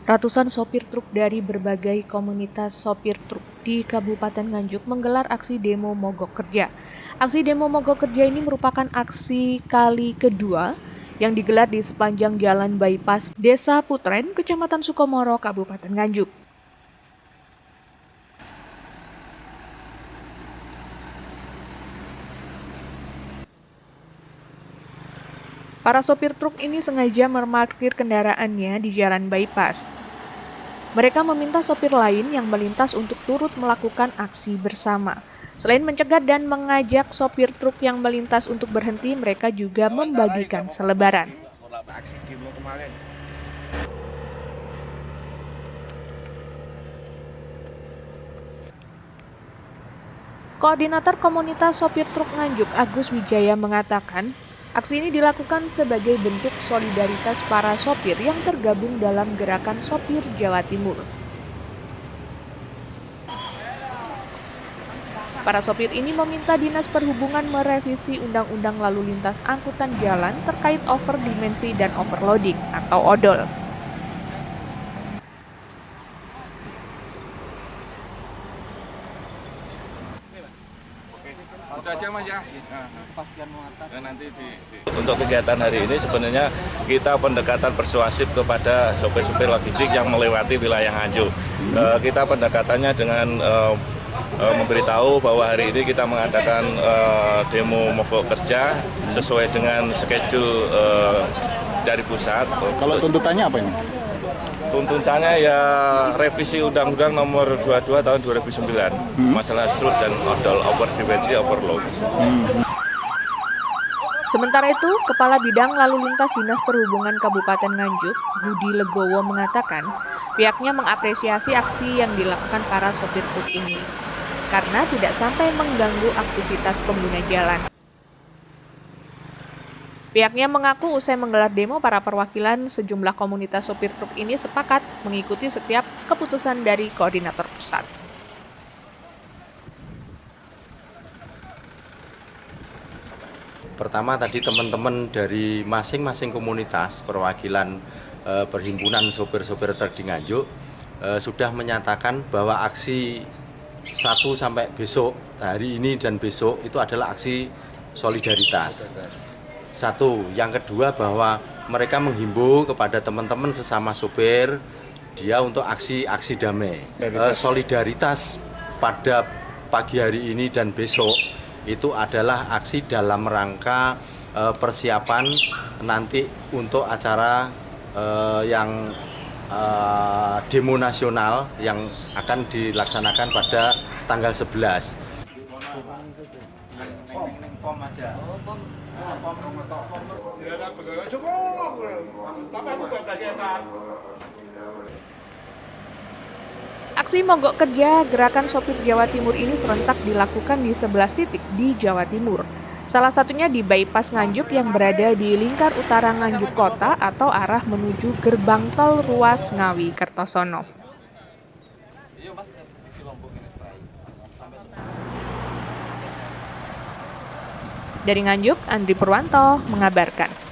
Ratusan sopir truk dari berbagai komunitas sopir truk di Kabupaten Nganjuk menggelar aksi demo mogok kerja. Aksi demo mogok kerja ini merupakan aksi kali kedua yang digelar di sepanjang jalan bypass Desa Putren, Kecamatan Sukomoro, Kabupaten Nganjuk. Para sopir truk ini sengaja memarkir kendaraannya di jalan bypass. Mereka meminta sopir lain yang melintas untuk turut melakukan aksi bersama. Selain mencegat dan mengajak sopir truk yang melintas untuk berhenti, mereka juga membagikan selebaran. Koordinator Komunitas Sopir Truk Nganjuk, Agus Wijaya, mengatakan, aksi ini dilakukan sebagai bentuk solidaritas para sopir yang tergabung dalam gerakan Sopir Jawa Timur. Para sopir ini meminta Dinas Perhubungan merevisi Undang-Undang Lalu Lintas Angkutan Jalan terkait overdimensi dan overloading atau odol. Itu aja Mas ya. Untuk kegiatan hari ini sebenarnya kita pendekatan persuasif kepada sopir-sopir logistik yang melewati wilayah Nganjuk. Kita pendekatannya dengan memberitahu bahwa hari ini kita mengadakan demo mogok kerja sesuai dengan schedule dari pusat. Kalau tuntutannya apa ini? Tuntutannya ya revisi Undang-Undang Nomor 22 Tahun 2009 masalah SRUT dan odol, overdimensi, overload. Sementara itu, Kepala Bidang Lalu Lintas Dinas Perhubungan Kabupaten Nganjuk, Budi Legowo, mengatakan pihaknya mengapresiasi aksi yang dilakukan para sopir truk ini karena tidak sampai mengganggu aktivitas pengguna jalan. Pihaknya mengaku usai menggelar demo, para perwakilan sejumlah komunitas sopir truk ini sepakat mengikuti setiap keputusan dari koordinator pusat. Pertama tadi teman-teman dari masing-masing komunitas perwakilan perhimpunan sopir-sopir truk di Nganjuk sudah menyatakan bahwa aksi 1 sampai besok, hari ini dan besok itu adalah aksi solidaritas. Satu, yang kedua bahwa mereka menghimbau kepada teman-teman sesama sopir dia untuk aksi damai. Solidaritas pada pagi hari ini dan besok itu adalah aksi dalam rangka persiapan nanti untuk acara yang demo nasional yang akan dilaksanakan pada tanggal 11. Aksi mogok kerja Gerakan Sopir Jawa Timur ini serentak dilakukan di 11 titik di Jawa Timur. Salah satunya di bypass Nganjuk yang berada di lingkar utara Nganjuk Kota atau arah menuju gerbang tol ruas Ngawi Kertosono. Dari Nganjuk, Andri Purwanto mengabarkan.